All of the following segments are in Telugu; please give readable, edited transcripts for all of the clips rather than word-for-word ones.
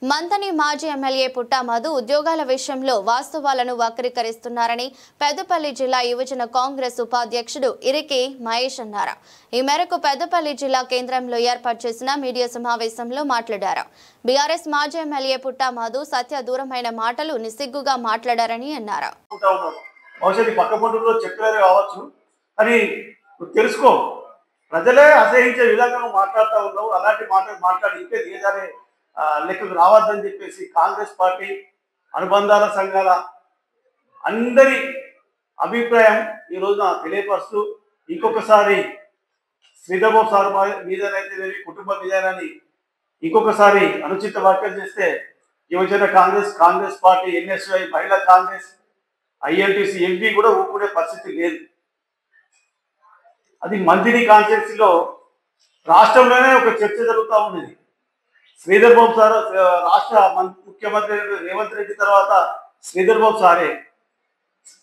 మంతని మాజీ ఎమ్మెల్యే పుట్టా మధు ఉద్యోగాల విషయంలో వాస్తవాలను వక్రీకరిస్తున్నారని పెద్దపల్లి జిల్లా యువజన కాంగ్రెస్ ఉపాధ్యక్షుడు ఇరికి మహేష్ అన్నారు. ఈ మేరకు పెద్దపల్లి జిల్లా కేంద్రంలో ఏర్పాటు చేసిన మీడియా సమావేశంలో మాట్లాడారు. బీఆర్ఎస్ మాజీ ఎమ్మెల్యే పుట్టా మధు సత్య దూరమైన మాటలు నిస్సిగ్గుగా మాట్లాడారని అన్నారు. ప్రజలే అసహించే విధంగా మాట్లాడుతూ ఉన్నావు. అలాంటి మాటలు మాట్లాడి ఇంకే దిగజారే లెక్కకు రావద్దని చెప్పేసి కాంగ్రెస్ పార్టీ అనుబంధాల సంఘాల అందరి అభిప్రాయం ఈ రోజున తెలియపరుస్తూ ఇంకొకసారి శ్రీధర్ బాబు సార్ మీదనైతే కుటుంబ మీదనని ఇంకొకసారి అనుచిత వ్యాఖ్యలు చేస్తే యువజన కాంగ్రెస్ పార్టీ, ఎన్ఎస్ఐ, మహిళా కాంగ్రెస్, ఐఎన్టీసీ ఎంపీ కూడా ఊపుకునే పరిస్థితి లేదు. అది మంత్రి కాన్స్టిట్యూన్సీలో రాష్ట్రంలోనే ఒక చర్చ జరుగుతూ ఉన్నది. శ్రీధర్ బాబు సార్ రాష్ట్ర ముఖ్యమంత్రి రేవంత్ రెడ్డి తర్వాత శ్రీధర్ బాబు సారే.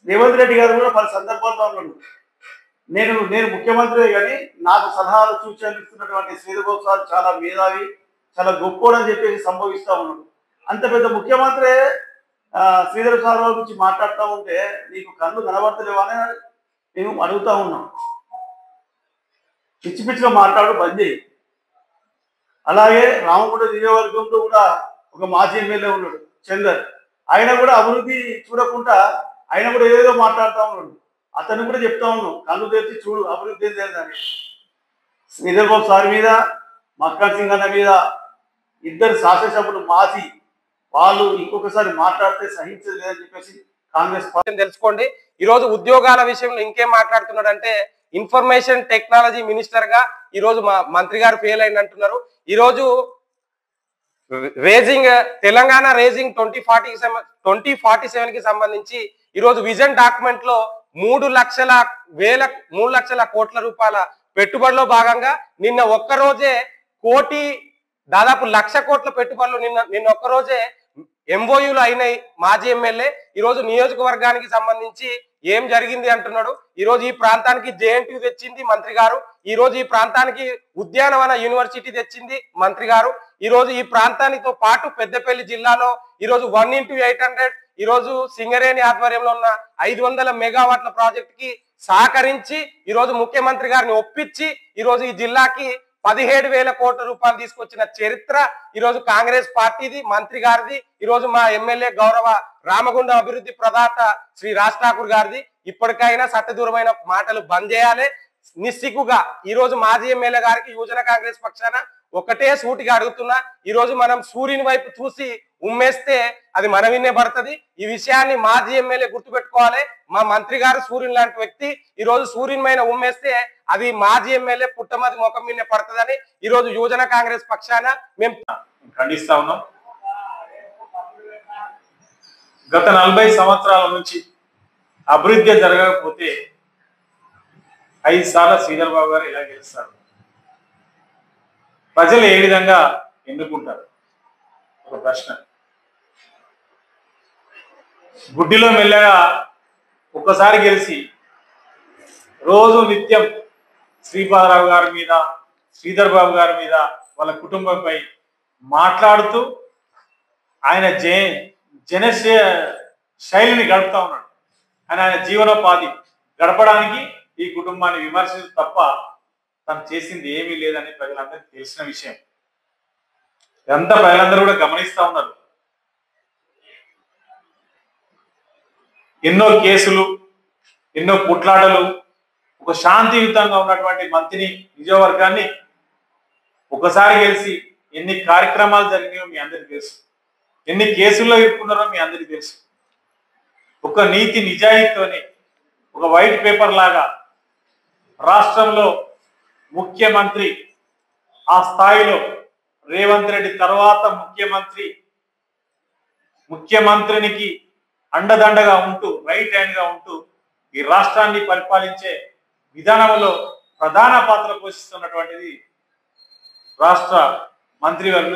రేవంత్ రెడ్డి గారు కూడా పలు సందర్భాల్లో ఉన్నాడు. నేను ముఖ్యమంత్రి కానీ నాకు సలహాలు సూచనలు ఇస్తున్నటువంటి శ్రీధర్ బాబు సార్ చాలా మేధావి, చాలా గొప్పోడని చెప్పేసి సంభవిస్తూ ఉన్నాడు. అంత పెద్ద ముఖ్యమంత్రి శ్రీధర్ సార్ గురించి మాట్లాడుతూ ఉంటే నీకు కళ్ళు కనబడతలేవా అని మేము అడుగుతూ ఉన్నాం. పిచ్చి పిచ్చిగా మాట్లాడు బంద్ చేయి. అలాగే రామగుండ నియోజకవర్గంలో కూడా ఒక మాజీ ఎమ్మెల్యే ఉన్నాడు చందర్. ఆయన కూడా అభివృద్ధి చూడకుండా ఆయన కూడా ఏదేదో మాట్లాడుతూ ఉన్నాడు. అతను కూడా చెప్తా ఉన్నాం, కళ్ళు తెరిచి చూడు అభివృద్ధి ఏం లేదని. శ్రీధర్ బాబు సార్ మీద, మక్కన్ సింగ్ అన్న మీద ఇద్దరు శాసనసభ్యులు మాజీ వాళ్ళు ఇంకొకసారి మాట్లాడితే సహించదు లేదని చెప్పేసి కాంగ్రెస్ పార్టీ తెలుసుకోండి. ఈరోజు ఉద్యోగాల విషయంలో ఇంకేం మాట్లాడుతున్నాడు అంటే ఇన్ఫర్మేషన్ టెక్నాలజీ మినిస్టర్ గా ఈ రోజు మా మంత్రి గారు ఫెయిల్ అయింది అంటున్నారు. ఈ రోజు రేజింగ్ తెలంగాణ రేజింగ్ 2047 కి సంబంధించి ఈ రోజు విజన్ డాక్యుమెంట్ లో 3 లక్షల కోట్ల రూపాయల పెట్టుబడిలో భాగంగా నిన్న ఒక్కరోజే దాదాపు 1,00,000 కోట్ల పెట్టుబడులు నిన్న ఒక్కరోజే ఎంఓయూలు అయినాయి. మాజీ ఎమ్మెల్యే ఈ రోజు నియోజకవర్గానికి సంబంధించి ఏం జరిగింది అంటున్నాడు. ఈ రోజు ఈ ప్రాంతానికి జేఎన్టీయూ తెచ్చింది మంత్రి గారు. ఈ రోజు ఈ ప్రాంతానికి ఉద్యానవన యూనివర్సిటీ తెచ్చింది మంత్రి గారు. ఈ రోజు ఈ ప్రాంతానితో పాటు పెద్దపల్లి జిల్లాలో ఈ రోజు 1x800 ఈ రోజు సింగరేణి ఆధ్వర్యంలో ఉన్న 500 మెగావాట్ల ప్రాజెక్ట్ కి సహకరించి ఈ రోజు ముఖ్యమంత్రి గారిని ఒప్పించి ఈ రోజు ఈ జిల్లాకి 17,000 కోట్ల రూపాయలు తీసుకొచ్చిన చరిత్ర ఈ రోజు కాంగ్రెస్ పార్టీది, మంత్రి గారిది. ఈ రోజు మా ఎమ్మెల్యే గౌరవ రామగుండ అభివృద్ధి ప్రదాత శ్రీ రాజ్ ఠాకూర్ గారిది. ఇప్పటికైనా సత్యదూరమైన మాటలు బంద్ చేయాలి. నిస్సిగ్గుగా ఈ రోజు మాజీ ఎమ్మెల్యే గారికి యువజన కాంగ్రెస్ పక్షాన ఒకటే సూటిగా అడుగుతున్నా, ఈ రోజు మనం సూర్యుని వైపు చూసి ఉమ్మేస్తే అది మన విన్నే పడుతుంది. ఈ విషయాన్ని మాజీ ఎమ్మెల్యే గుర్తుపెట్టుకోవాలి. మా మంత్రి గారు సూర్యుని లాంటి వ్యక్తి. ఈ రోజు సూర్యుని పైన ఉమ్మేస్తే అది మాజీ ఎమ్మెల్యే పుట్టమది ముఖం మీదనే పడుతుందని ఈ రోజు యువజన కాంగ్రెస్ పక్షాన మేము ఖండిస్తా ఉన్నాం. గత 40 సంవత్సరాల నుంచి అభివృద్ధి జరగకపోతే 5 సార్లు శ్రీధర్ బాబు గారు ఇలా గెలుస్తారు. ప్రజలు ఏ విధంగా ఎన్నుకుంటారు? ఒక ప్రశ్న. గుడ్డిలో మెల్లగా ఒక్కసారి గెలిచి రోజు నిత్యం శ్రీపాదరావు గారి మీద, శ్రీధర్ బాబు గారి మీద, వాళ్ళ కుటుంబంపై మాట్లాడుతూ ఆయన జన శైలిని గడుపుతా ఉన్నాడు. ఆయన జీవనోపాధి గడపడానికి ఈ కుటుంబాన్ని విమర్శించు తప్ప తను చేసింది ఏమీ లేదని ప్రజలందరికీ తెలిసిన విషయం. ఇదంతా ప్రజలందరూ కూడా గమనిస్తా ఉన్నారు. ఎన్నో కేసులు, ఎన్నో పుట్లాటలు, ఒక శాంతియుతంగా ఉన్నటువంటి మంత్రిని, నియోజకవర్గాన్ని ఒకసారి గెలిచి ఎన్ని కార్యక్రమాలు జరిగినాయో మీ అందరికీ తెలుసు. ఎన్ని కేసుల్లో ఇరుక్కున్నారో మీ అందరికీ తెలుసు. ఒక నీతి నిజాయితీతోని ఒక వైట్ పేపర్ లాగా రాష్ట్రంలో ముఖ్యమంత్రి ఆ స్థాయిలో రేవంత్ రెడ్డి తర్వాత ముఖ్యమంత్రికి అండదండగా ఉంటూ, రైట్ హ్యాండ్ గా ఉంటూ ఈ రాష్ట్రాన్ని పరిపాలించే విధానంలో ప్రధాన పాత్ర పోషిస్తున్నటువంటిది రాష్ట్ర మంత్రివర్గం.